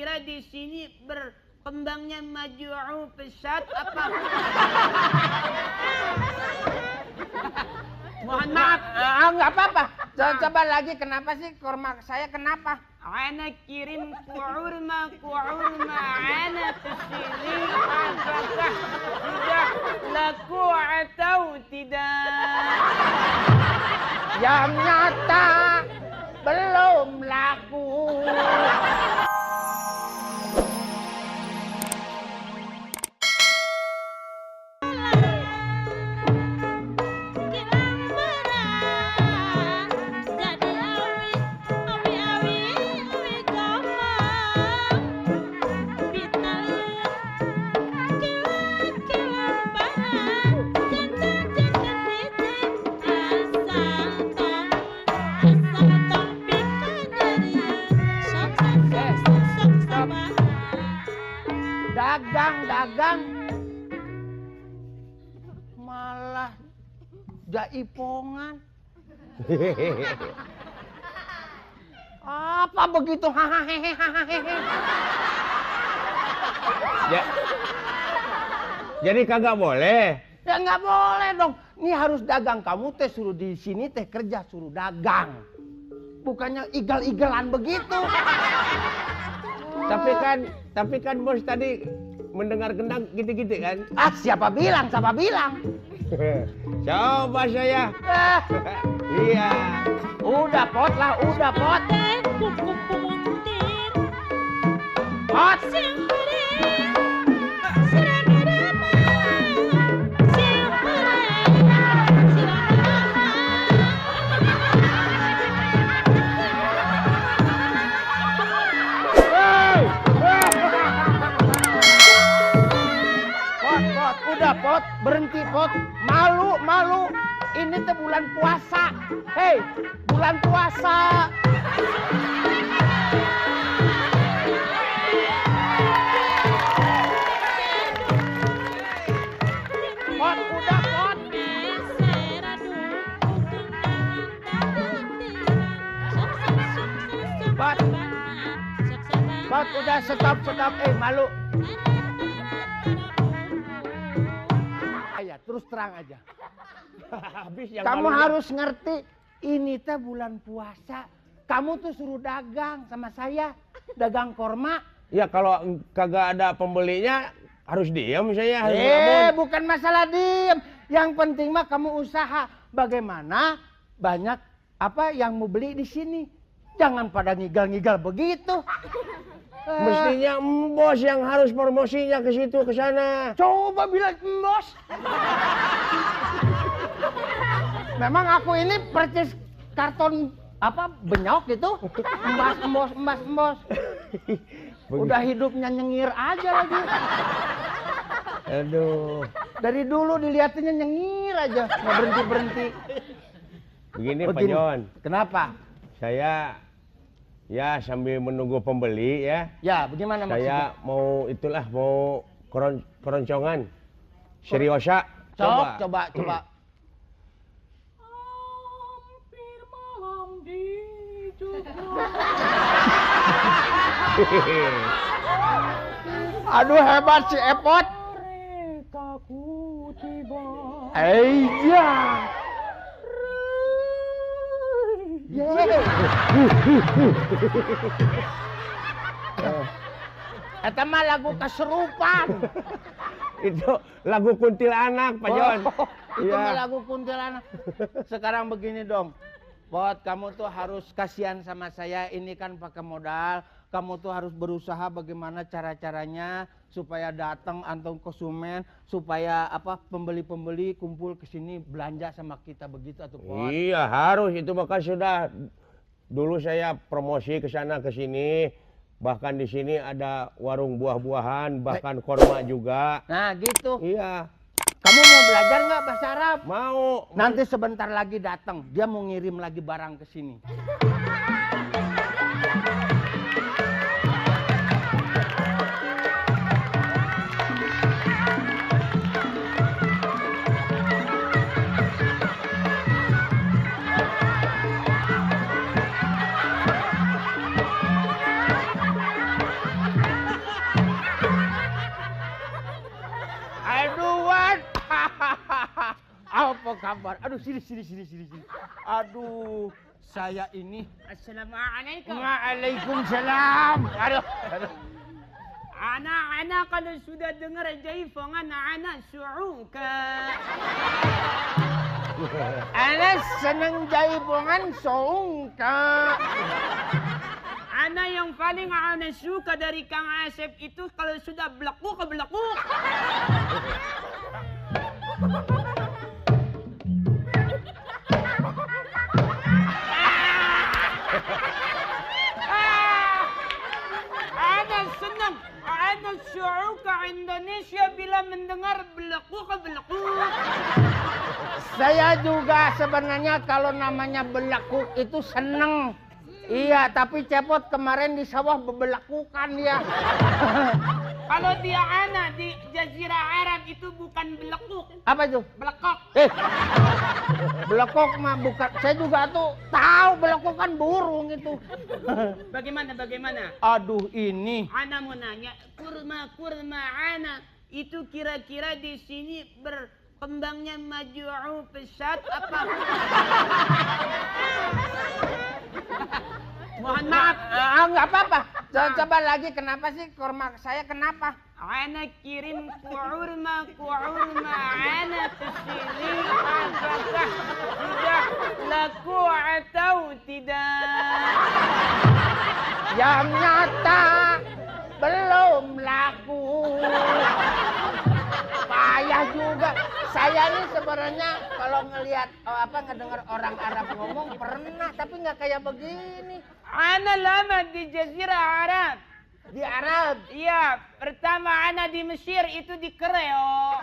kira di sini berkembangnya maju pesat apa? Mohon maaf. Nggak apa-apa. Coba lagi, kenapa sih kurma saya kenapa? Ana kirim kurma ana kesini. Apakah sudah laku atau tidak? Yang nyata belum laku. Dagang malah jaipongan. Apa begitu? Ya. Jadi kagak boleh. Ya nggak boleh dong. Ini harus dagang. Kamu teh suruh di sini teh kerja, suruh dagang. Bukannya igal-igalan begitu. Tapi kan bos tadi mendengar gendang gitu-gitu kan? Siapa bilang? Coba saya. Iya. Udah pot. Pot. Udah pot, berhenti pot. Malu. Ini tuh bulan puasa. Hei, bulan puasa. Pot, udah pot. Pot, udah stop. Malu. Terus terang aja. Habis yang Kamu malunya. harus ngerti, ini teh bulan puasa. Kamu tuh suruh dagang sama saya, dagang korma. Ya kalau kagak ada pembelinya harus diam saya. Harus ngelamun. Bukan masalah diem. Yang penting mah kamu usaha. Bagaimana banyak apa yang mau beli di sini. Jangan pada ngigal-ngigal begitu. Mestinya bos yang harus promosinya ke situ ke sana. Coba bilang bos. Memang aku ini percis karton apa benyok gitu. Embas. Udah hidupnya nyengir aja lagi. Aduh. Dari dulu dilihatinnya nyengir aja, nggak berhenti. Begini Pak Jon. Kenapa? Saya ya sambil menunggu pembeli ya. Ya, bagaimana maksudnya? Saya mau keroncongan. Seriosa. Coba. Hampir malam di Aduh hebat si Epot. Keretaku tiba. Iya. Eta mah lagu keserupan. Itu lagu kuntilanak Pak Jon. Itu Iya. mah lagu kuntilanak. Sekarang begini dong. Pot, kamu tuh harus kasihan sama saya. Ini kan pakai modal. Kamu tuh harus berusaha bagaimana cara-caranya supaya datang antum konsumen, supaya apa pembeli-pembeli kumpul ke sini belanja sama kita begitu atau Pot. Iya harus itu maka sudah dulu saya promosi ke sana ke sini, bahkan di sini ada warung buah-buahan, bahkan korma juga. Nah gitu. Iya. Kamu mau belajar nggak bahasa Arab? Mau. Nanti sebentar lagi datang. Dia mau ngirim lagi barang ke sini. sabar. Aduh, sini. Aduh, saya ini. Assalamualaikum. Waalaikumsalam. Aduh. Anak kalau sudah dengar jaipongan anak su'uka. Anak seneng jaipongan soungka. Anak yang paling anak suka dari Kang Asep itu kalau sudah belekuk. Anak senang. Anak suka Indonesia bila mendengar belekuk. Saya juga sebenarnya kalau namanya belekuk itu seneng. Iya, tapi Cepot kemarin di sawah bebelakukan ya. Kalau dia anak di Jazirah Arab itu bukan belekuk. Apa itu? Belekok. Belekok mah bukan. Saya juga tuh tahu belekok kan burung itu. Bagaimana? Aduh, ini. Ana mau nanya, kurma ana itu kira-kira di sini berkembangnya maju pesat apa? Mohon maaf. Nggak apa-apa. Coba lagi, kenapa sih kurma saya kenapa? Ana kirim kurma ana ke sini. Apakah sudah laku atau tidak? Yang nyata belum laku. Payah juga. Saya ini sebenarnya kalau ngelihat ngedengar orang Arab ngomong pernah, tapi nggak kayak begini. Ana lama di Jazirah Arab. Di Arab? Iya, pertama ana di Mesir itu di Kreo.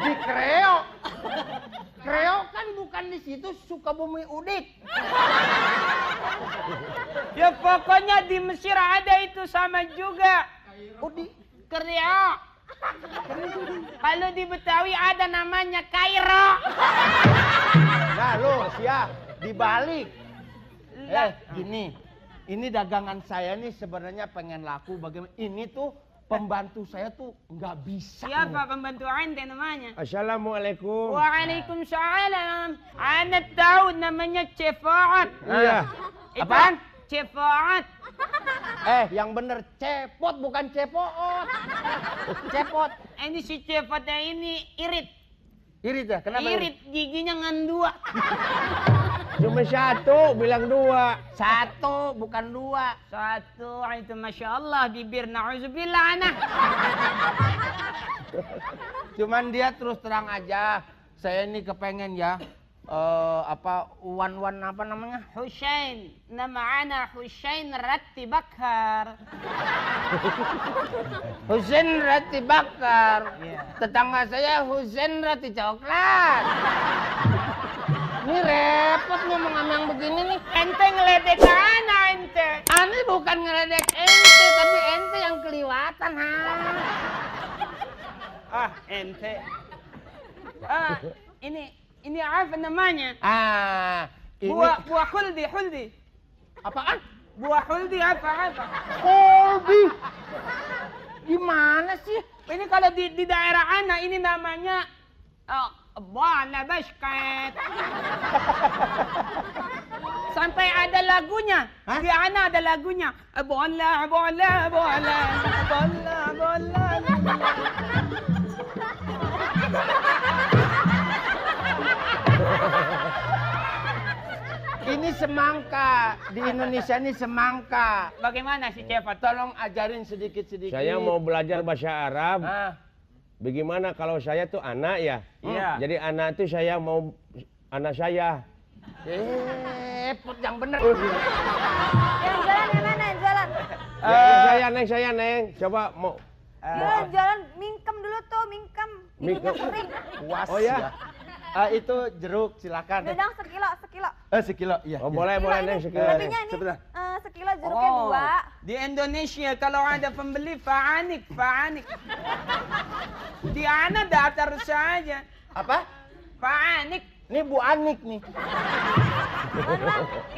Di Kreo? Kreo kan bukan di situ, Sukabumi Udik. Ya pokoknya di Mesir ada itu sama juga. Udik. Kreo. Kalau di Betawi ada namanya Kairo. Nah lo, dibalik. Gini. Ini dagangan saya nih sebenarnya pengen laku. Bagaimana? Ini tuh pembantu saya tuh nggak bisa. Siapa pembantu ente namanya? Assalamualaikum. Waalaikumsalam. Ana tahu namanya Cefaat. Iya. Apaan? Cefaat. Yang bener Cepot bukan Cepoot. Cepot. Ini si Cefaatnya ini irit. Irit ya? Kenapa Irit, giginya ngan 2. Cuma 1, bilang 2. 1 bukan 2. 1 itu Masya Allah bibir na'udzubillah anak. Cuman dia terus terang aja. Saya ini kepengen ya. Wan apa namanya? Husain. Nama ana Husain Ratti Bakar. Husain Rati Bakar. Iya. Tetangga saya Husain Rati Coklat. Ini repot ngomong sama yang begini nih. Ente ngeledek ana ente. Ani bukan ngeledek ente, tapi ente yang keliwatan ha. Ente. Ini apa namanya? Ini Buah huldi. apaan? Buah huldi apa? Kolbi. Gimana sih? Ini kalau di daerah ana ini namanya bola basket. Sampai ada lagunya. Hah? Di ana ada lagunya. Bola. Ini semangka. Di Indonesia ini semangka. Bagaimana si Cepat? Tolong ajarin sedikit-sedikit. Saya mau belajar bahasa Arab. Bagaimana kalau saya tuh anak ya? Iya. Jadi anak tuh saya mau anak saya. Put yang bener. Yang jalan yang mana yang jalan? Saya neng. Coba mau. Jalan mingkem dulu tuh, mingkem. Mingkem. Kering. Puas Oh ya? Itu jeruk, silakan. Dedang sekilo. Sekilo, iya. Oh boleh neng sekilo. Lebihnya ini sebentar. sekilo jeruknya 2. Di Indonesia kalau ada pembeli fa'anik. Di ana datar saja. Apa? Fa'anik. Ini Bu Anik nih.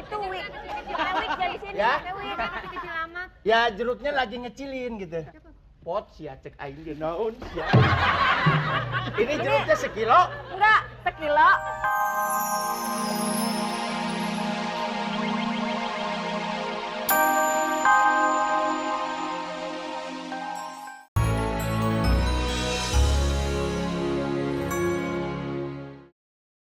Itu wik. Pakai wik dari sini, Ya? pakai wik. Kecil amat. Ya jeruknya lagi ngecilin gitu. pot sia cek aing ge naon sia. Ini jeruknya sekilo. Enggak, sekilo.